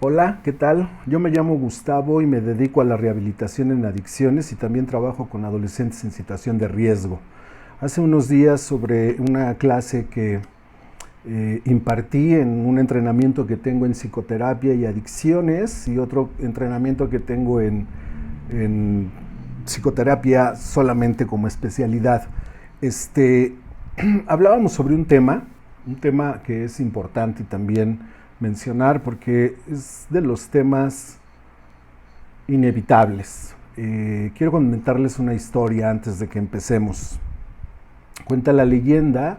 Hola, ¿qué tal? Yo me llamo Gustavo y me dedico a la rehabilitación en adicciones y también trabajo con adolescentes en situación de riesgo. Hace unos días sobre una clase que impartí en un entrenamiento que tengo en psicoterapia y adicciones y otro entrenamiento que tengo en psicoterapia solamente como especialidad. Este, Hablábamos sobre un tema que es importante también mencionar porque es de los temas inevitables. Quiero comentarles una historia antes de que empecemos. Cuenta la leyenda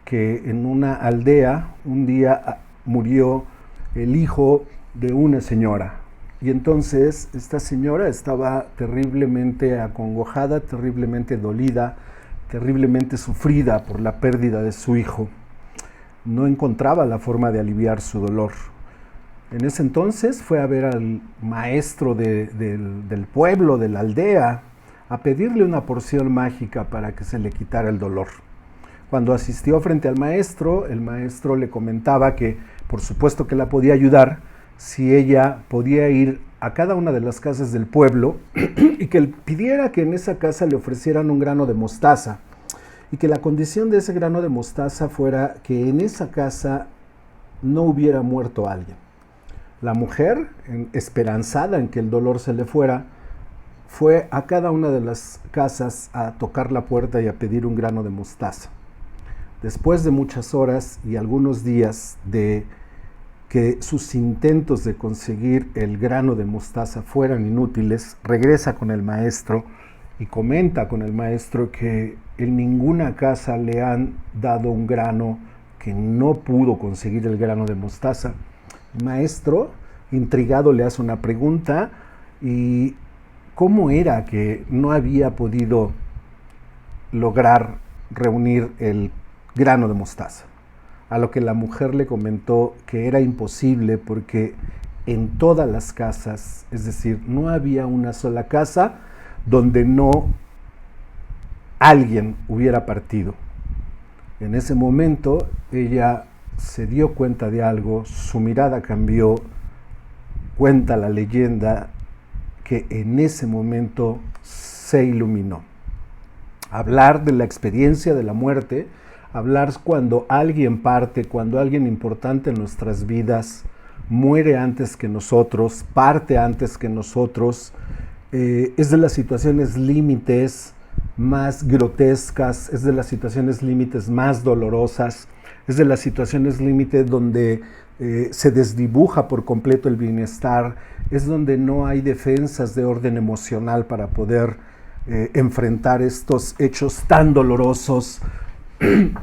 que en una aldea un día murió el hijo de una señora. Y entonces esta señora estaba terriblemente acongojada, terriblemente dolida, terriblemente sufrida por la pérdida de su hijo. No encontraba la forma de aliviar su dolor. En ese entonces fue a ver al maestro del pueblo, de la aldea, a pedirle una porción mágica para que se le quitara el dolor. Cuando asistió frente al maestro, el maestro le comentaba que por supuesto que la podía ayudar si ella podía ir a cada una de las casas del pueblo y que él pidiera que en esa casa le ofrecieran un grano de mostaza y que la condición de ese grano de mostaza fuera que en esa casa no hubiera muerto alguien. La mujer, esperanzada en que el dolor se le fuera, fue a cada una de las casas a tocar la puerta y a pedir un grano de mostaza. Después de muchas horas y algunos días de que sus intentos de conseguir el grano de mostaza fueran inútiles, regresa con el maestro y comenta con el maestro que en ninguna casa le han dado un grano, que no pudo conseguir el grano de mostaza. El maestro, intrigado, le hace una pregunta y ¿cómo era que no había podido lograr reunir el grano de mostaza? A lo que la mujer le comentó que era imposible porque en todas las casas, es decir, no había una sola casa donde no alguien hubiera partido. En ese momento ella se dio cuenta de algo, su mirada cambió. Cuenta la leyenda que en ese momento se iluminó. Hablar de la experiencia de la muerte, hablar cuando alguien parte, cuando alguien importante en nuestras vidas muere antes que nosotros, parte antes que nosotros, es de las situaciones límites más grotescas, es de las situaciones límites más dolorosas, es de las situaciones límites donde se desdibuja por completo el bienestar, es donde no hay defensas de orden emocional para poder enfrentar estos hechos tan dolorosos,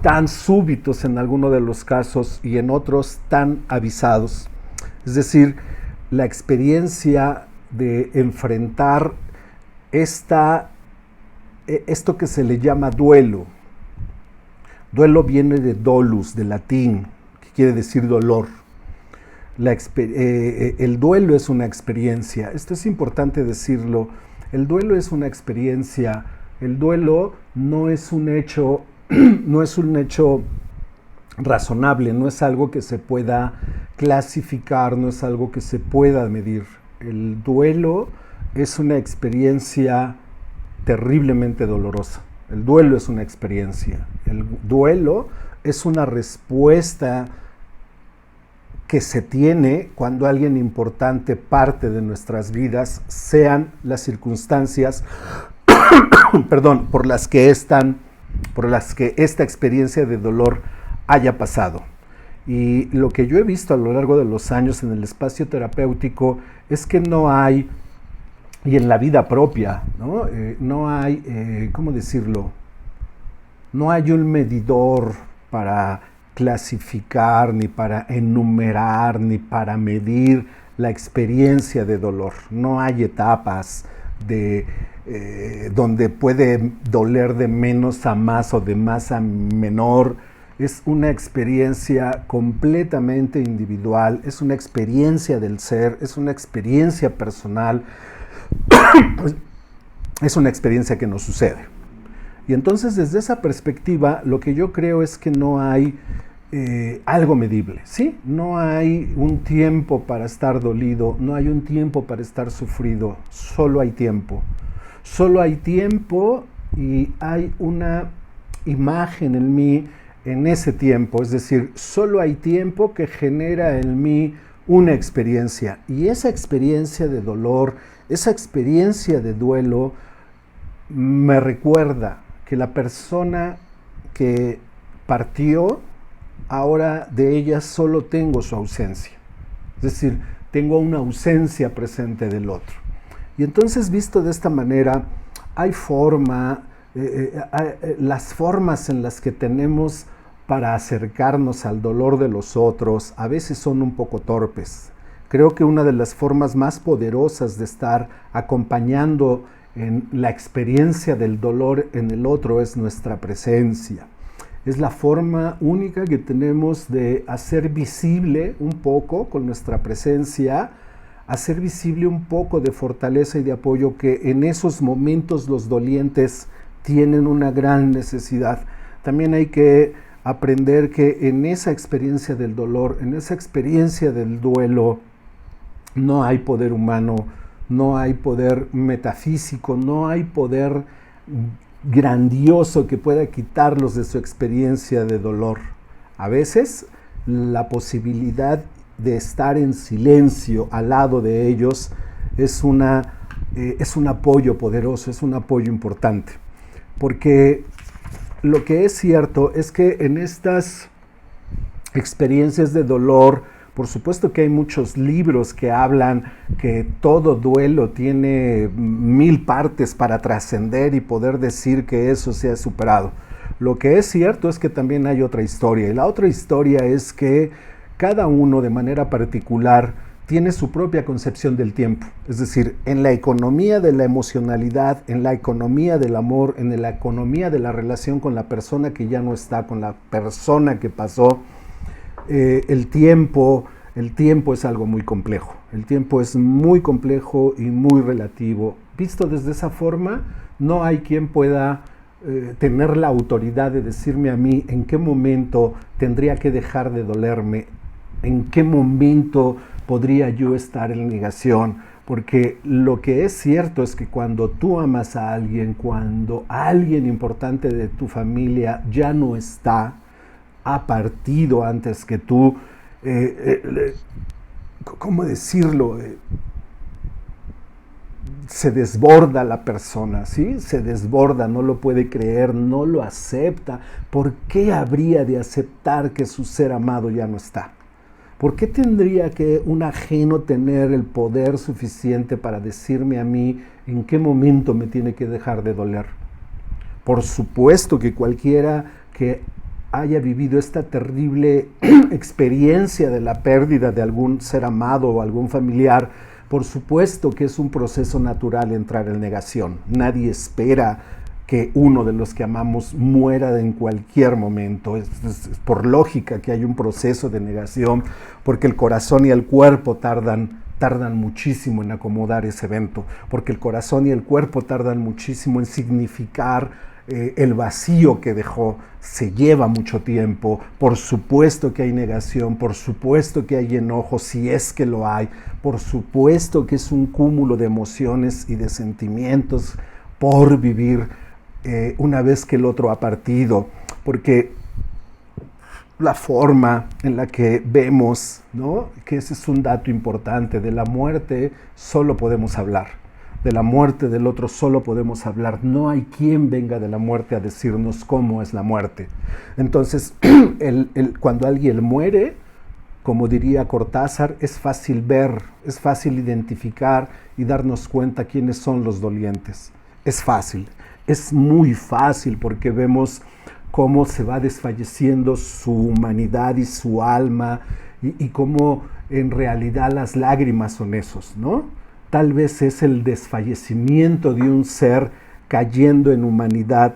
tan súbitos en algunos de los casos y en otros tan avisados. Es decir, la experiencia de enfrentar esto que se le llama duelo. Duelo viene de dolus, de latín, que quiere decir dolor. El duelo es una experiencia, esto es importante decirlo, el duelo es una experiencia, el duelo no es un hecho, no es un hecho razonable, no es algo que se pueda clasificar, no es algo que se pueda medir. El duelo es una experiencia terriblemente dolorosa. El duelo es una experiencia. El duelo es una respuesta que se tiene cuando alguien importante parte de nuestras vidas, sean las circunstancias por las que esta experiencia de dolor haya pasado. Y lo que yo he visto a lo largo de los años en el espacio terapéutico es que no hay, y en la vida propia, no hay, ¿cómo decirlo? No hay un medidor para clasificar, ni para enumerar, ni para medir la experiencia de dolor. No hay etapas donde puede doler de menos a más o de más a menor. Es una experiencia completamente individual, es una experiencia del ser, es una experiencia personal, es una experiencia que nos sucede. Y entonces desde esa perspectiva lo que yo creo es que no hay algo medible, ¿sí? No hay un tiempo para estar dolido, no hay un tiempo para estar sufrido, solo hay tiempo. Solo hay tiempo y hay una imagen en mí en ese tiempo, es decir, solo hay tiempo que genera en mí una experiencia, y esa experiencia de dolor, esa experiencia de duelo me recuerda que la persona que partió, ahora de ella solo tengo su ausencia. Es decir, tengo una ausencia presente del otro. Y entonces, visto de esta manera, hay las formas en las que tenemos para acercarnos al dolor de los otros a veces son un poco torpes. Creo que una de las formas más poderosas de estar acompañando en la experiencia del dolor en el otro es nuestra presencia. Es la forma única que tenemos de hacer visible un poco con nuestra presencia, hacer visible un poco de fortaleza y de apoyo que en esos momentos los dolientes tienen una gran necesidad. También hay que aprender que en esa experiencia del dolor, en esa experiencia del duelo, no hay poder humano, no hay poder metafísico, no hay poder grandioso que pueda quitarlos de su experiencia de dolor. A veces la posibilidad de estar en silencio al lado de ellos es un apoyo poderoso, es un apoyo importante. Porque lo que es cierto es que en estas experiencias de dolor, por supuesto que hay muchos libros que hablan que todo duelo tiene 1000 partes para trascender y poder decir que eso se ha superado. Lo que es cierto es que también hay otra historia, y la otra historia es que cada uno de manera particular tiene su propia concepción del tiempo. Es decir, en la economía de la emocionalidad, en la economía del amor, en la economía de la relación con la persona que ya no está, con la persona que pasó, el tiempo es algo muy complejo. El tiempo es muy complejo y muy relativo. Visto desde esa forma, no hay quien pueda tener la autoridad de decirme a mí en qué momento tendría que dejar de dolerme, en qué momento podría yo estar en negación. Porque lo que es cierto es que cuando tú amas a alguien, cuando alguien importante de tu familia ya no está, ha partido antes que tú, ¿cómo decirlo? Se desborda la persona, ¿sí? Se desborda, no lo puede creer, no lo acepta. ¿Por qué habría de aceptar que su ser amado ya no está? ¿Por qué tendría que un ajeno tener el poder suficiente para decirme a mí en qué momento me tiene que dejar de doler? Por supuesto que cualquiera que haya vivido esta terrible experiencia de la pérdida de algún ser amado o algún familiar, por supuesto que es un proceso natural entrar en negación. Nadie espera que uno de los que amamos muera en cualquier momento. Es por lógica que hay un proceso de negación, porque el corazón y el cuerpo tardan muchísimo en acomodar ese evento, porque el corazón y el cuerpo tardan muchísimo en significar el vacío que dejó. Se lleva mucho tiempo. Por supuesto que hay negación, por supuesto que hay enojo, si es que lo hay, por supuesto que es un cúmulo de emociones y de sentimientos por vivir una vez que el otro ha partido, porque la forma en la que vemos, ¿no?, que ese es un dato importante, de la muerte solo podemos hablar. De la muerte del otro solo podemos hablar. No hay quien venga de la muerte a decirnos cómo es la muerte. Entonces, cuando alguien muere, como diría Cortázar, es fácil ver, es fácil identificar y darnos cuenta quiénes son los dolientes. Es fácil, es muy fácil, porque vemos cómo se va desfalleciendo su humanidad y su alma, y cómo en realidad las lágrimas son esos, ¿no? Tal vez es el desfallecimiento de un ser cayendo en humanidad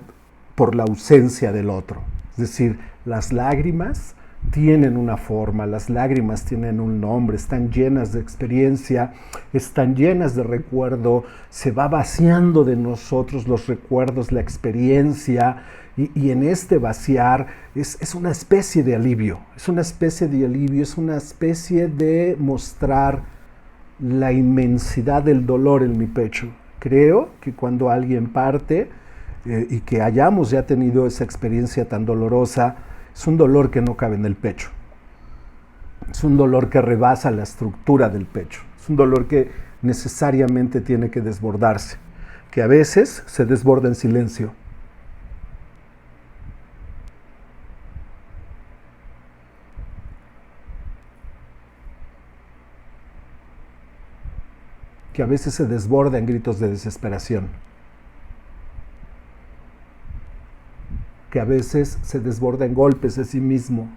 por la ausencia del otro. Es decir, las lágrimas tienen una forma, las lágrimas tienen un nombre, están llenas de experiencia, están llenas de recuerdo, se va vaciando de nosotros los recuerdos, la experiencia, y en este vaciar es una especie de alivio, es una especie de mostrar la inmensidad del dolor en mi pecho. Creo que cuando alguien parte y que hayamos ya tenido esa experiencia tan dolorosa, es un dolor que no cabe en el pecho. Es un dolor que rebasa la estructura del pecho. Es un dolor que necesariamente tiene que desbordarse, que a veces se desborda en silencio. Que a veces se desborda en gritos de desesperación. Que a veces se desborda en golpes de sí mismo,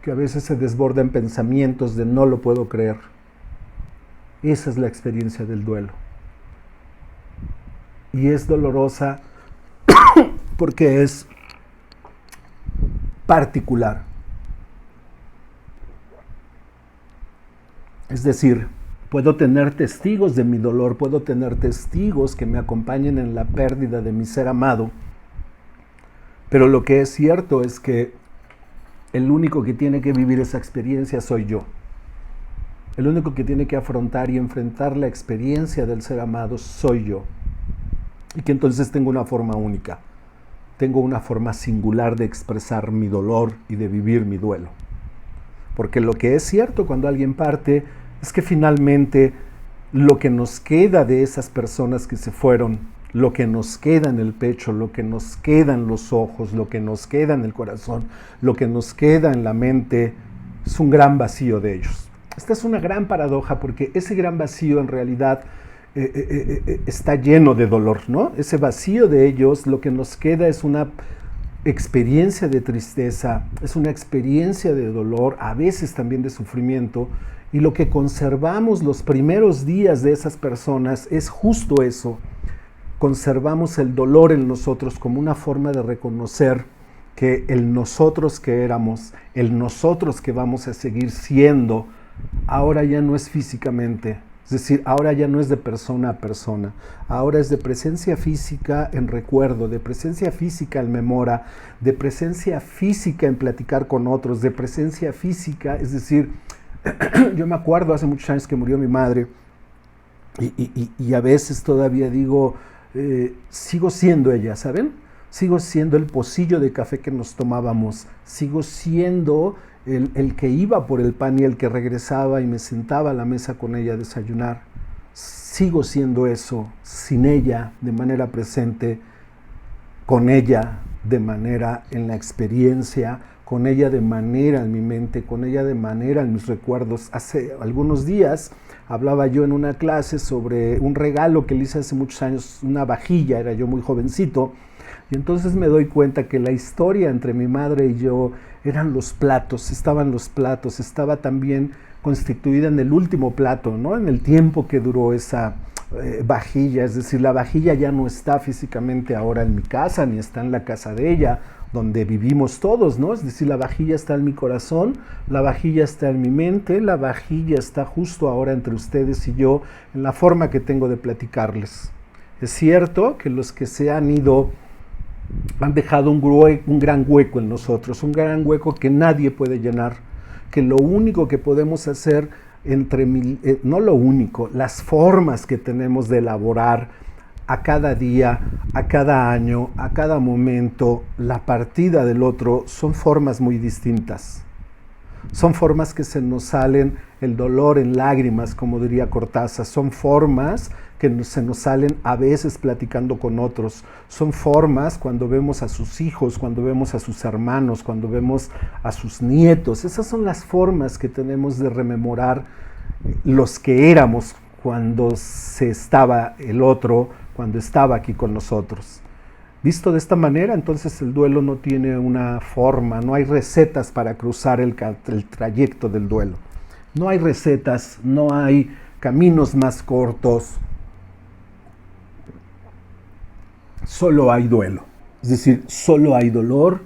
que a veces se desborda en pensamientos de no lo puedo creer. Esa es la experiencia del duelo. Y es dolorosa porque es particular. Es decir, puedo tener testigos de mi dolor, puedo tener testigos que me acompañen en la pérdida de mi ser amado, pero lo que es cierto es que el único que tiene que vivir esa experiencia soy yo. El único que tiene que afrontar y enfrentar la experiencia del ser amado soy yo. Y que entonces tengo una forma única, tengo una forma singular de expresar mi dolor y de vivir mi duelo. Porque lo que es cierto cuando alguien parte es que finalmente lo que nos queda de esas personas que se fueron, lo que nos queda en el pecho, lo que nos queda en los ojos, lo que nos queda en el corazón, lo que nos queda en la mente, es un gran vacío de ellos. Esta es una gran paradoja porque ese gran vacío en realidad está lleno de dolor, ¿no? Ese vacío de ellos, lo que nos queda es una experiencia de tristeza, es una experiencia de dolor, a veces también de sufrimiento, y lo que conservamos los primeros días de esas personas es justo eso. Conservamos el dolor en nosotros como una forma de reconocer que el nosotros que éramos, el nosotros que vamos a seguir siendo, ahora ya no es físicamente. Es decir, ahora ya no es de persona a persona, ahora es de presencia física en recuerdo, de presencia física en memoria, de presencia física en platicar con otros, de presencia física, es decir, yo me acuerdo hace muchos años que murió mi madre y a veces todavía digo, sigo siendo ella, ¿saben? Sigo siendo el pocillo de café que nos tomábamos, sigo siendo el que iba por el pan y el que regresaba y me sentaba a la mesa con ella a desayunar. Sigo siendo eso, sin ella, de manera presente, con ella de manera en la experiencia, con ella de manera en mi mente, con ella de manera en mis recuerdos. Hace algunos días hablaba yo en una clase sobre un regalo que le hice hace muchos años, una vajilla, era yo muy jovencito, y entonces me doy cuenta que la historia entre mi madre y yo eran los platos, estaba también constituida en el último plato, ¿no? En el tiempo que duró esa vajilla, es decir, la vajilla ya no está físicamente ahora en mi casa, ni está en la casa de ella, donde vivimos todos, ¿no? Es decir, la vajilla está en mi corazón, la vajilla está en mi mente, la vajilla está justo ahora entre ustedes y yo, en la forma que tengo de platicarles. Es cierto que los que se han ido han dejado un gran hueco en nosotros, un gran hueco que nadie puede llenar, que lo único que podemos hacer no lo único, las formas que tenemos de elaborar a cada día, a cada año, a cada momento, la partida del otro, son formas muy distintas. Son formas que se nos salen el dolor en lágrimas, como diría Cortázar. Son formas que se nos salen a veces platicando con otros. Son formas cuando vemos a sus hijos, cuando vemos a sus hermanos, cuando vemos a sus nietos. Esas son las formas que tenemos de rememorar los que éramos cuando se estaba el otro, cuando estaba aquí con nosotros. Visto de esta manera, entonces el duelo no tiene una forma, no hay recetas para cruzar el trayecto del duelo. No hay recetas, no hay caminos más cortos, solo hay duelo. Es decir, solo hay dolor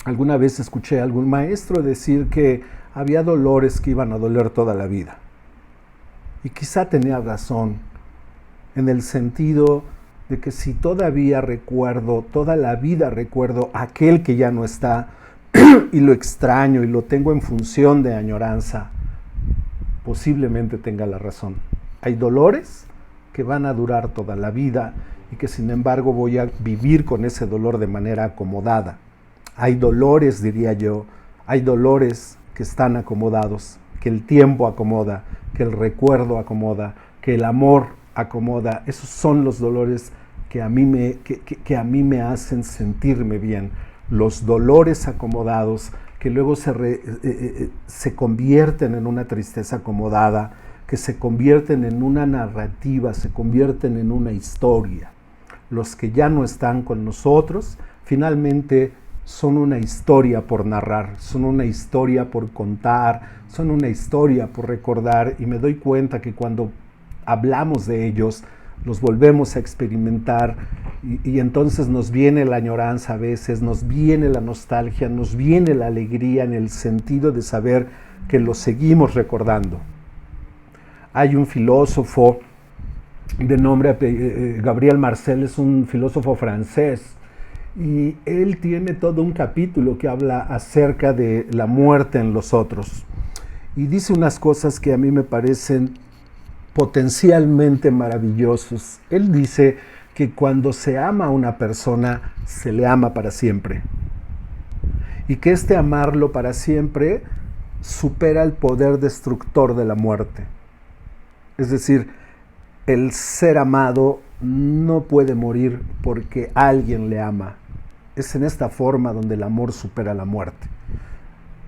Alguna vez escuché a algún maestro decir que había dolores que iban a doler toda la vida. Y quizá tenía razón, en el sentido de que si todavía recuerdo, toda la vida recuerdo a aquel que ya no está, y lo extraño y lo tengo en función de añoranza, posiblemente tenga la razón. Hay dolores que van a durar toda la vida y que sin embargo voy a vivir con ese dolor de manera acomodada. Hay dolores, diría yo, hay dolores que están acomodados, que el tiempo acomoda, que el recuerdo acomoda, que el amor acomoda. Esos son los dolores que a mí me hacen sentirme bien. Los dolores acomodados que luego se convierten en una tristeza acomodada, que se convierten en una narrativa, se convierten en una historia. Los que ya no están con nosotros, finalmente son una historia por narrar, son una historia por contar, son una historia por recordar, y me doy cuenta que cuando hablamos de ellos, los volvemos a experimentar y entonces nos viene la añoranza a veces, nos viene la nostalgia, nos viene la alegría en el sentido de saber que los seguimos recordando. Hay un filósofo de nombre Gabriel Marcel, es un filósofo francés, y él tiene todo un capítulo que habla acerca de la muerte en los otros. Y dice unas cosas que a mí me parecen potencialmente maravillosos. Él dice que cuando se ama a una persona, se le ama para siempre. Y que este amarlo para siempre supera el poder destructor de la muerte. Es decir, el ser amado no puede morir porque alguien le ama. Es en esta forma donde el amor supera la muerte.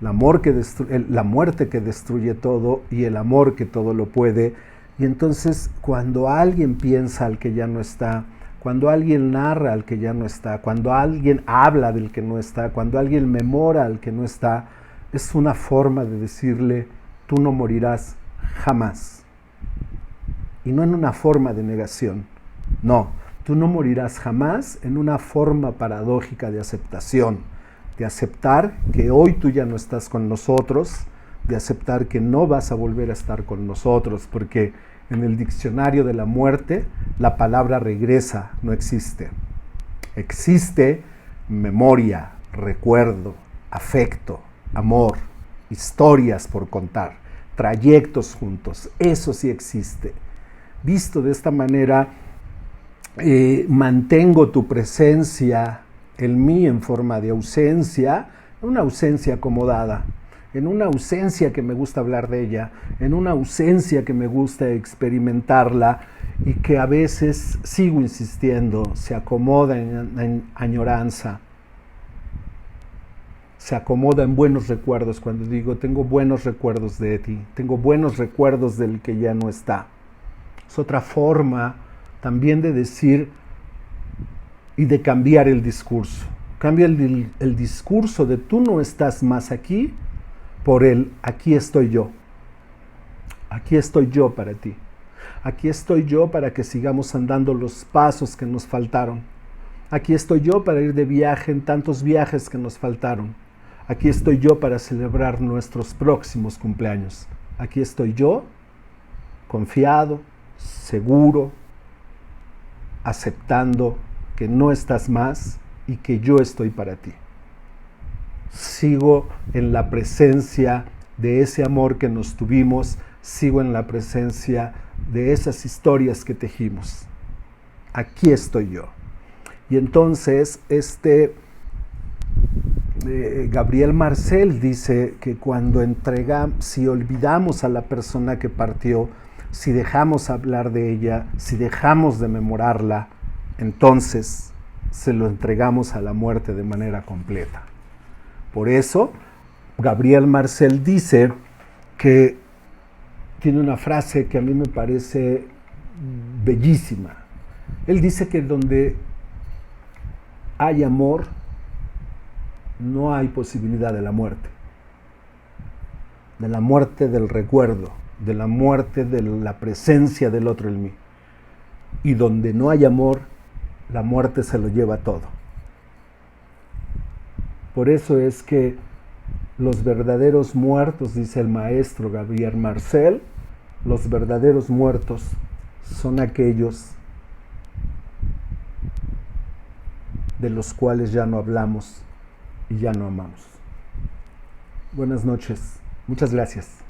La muerte que destruye todo y el amor que todo lo puede. Y entonces cuando alguien piensa al que ya no está, cuando alguien narra al que ya no está, cuando alguien habla del que no está, cuando alguien memora al que no está, es una forma de decirle, tú no morirás jamás. Y no en una forma de negación, no, tú no morirás jamás en una forma paradójica de aceptación, de aceptar que hoy tú ya no estás con nosotros, de aceptar que no vas a volver a estar con nosotros, porque en el diccionario de la muerte la palabra regresa no existe. Existe memoria, recuerdo, afecto, amor, historias por contar, trayectos juntos, eso sí existe. Visto de esta manera, mantengo tu presencia en mí en forma de ausencia, una ausencia acomodada, en una ausencia que me gusta hablar de ella, en una ausencia que me gusta experimentarla y que a veces sigo insistiendo, se acomoda en añoranza, se acomoda en buenos recuerdos. Cuando digo tengo buenos recuerdos de ti, tengo buenos recuerdos del que ya no está. Es otra forma también de decir y de cambiar el discurso. Cambia el discurso de tú no estás más aquí por el aquí estoy yo. Aquí estoy yo para ti. Aquí estoy yo para que sigamos andando los pasos que nos faltaron. Aquí estoy yo para ir de viaje en tantos viajes que nos faltaron. Aquí estoy yo para celebrar nuestros próximos cumpleaños. Aquí estoy yo, confiado, seguro, aceptando que no estás más y que yo estoy para ti. Sigo en la presencia de ese amor que nos tuvimos, sigo en la presencia de esas historias que tejimos. Aquí estoy yo. Y entonces Gabriel Marcel dice que cuando si olvidamos a la persona que partió, si dejamos hablar de ella, si dejamos de memorarla, entonces se lo entregamos a la muerte de manera completa. Por eso, Gabriel Marcel dice que tiene una frase que a mí me parece bellísima. Él dice que donde hay amor, no hay posibilidad de la muerte del recuerdo, de la muerte de la presencia del otro en mí. Y donde no hay amor, la muerte se lo lleva todo. Por eso es que los verdaderos muertos, dice el maestro Gabriel Marcel, los verdaderos muertos son aquellos de los cuales ya no hablamos y ya no amamos. Buenas noches. Muchas gracias.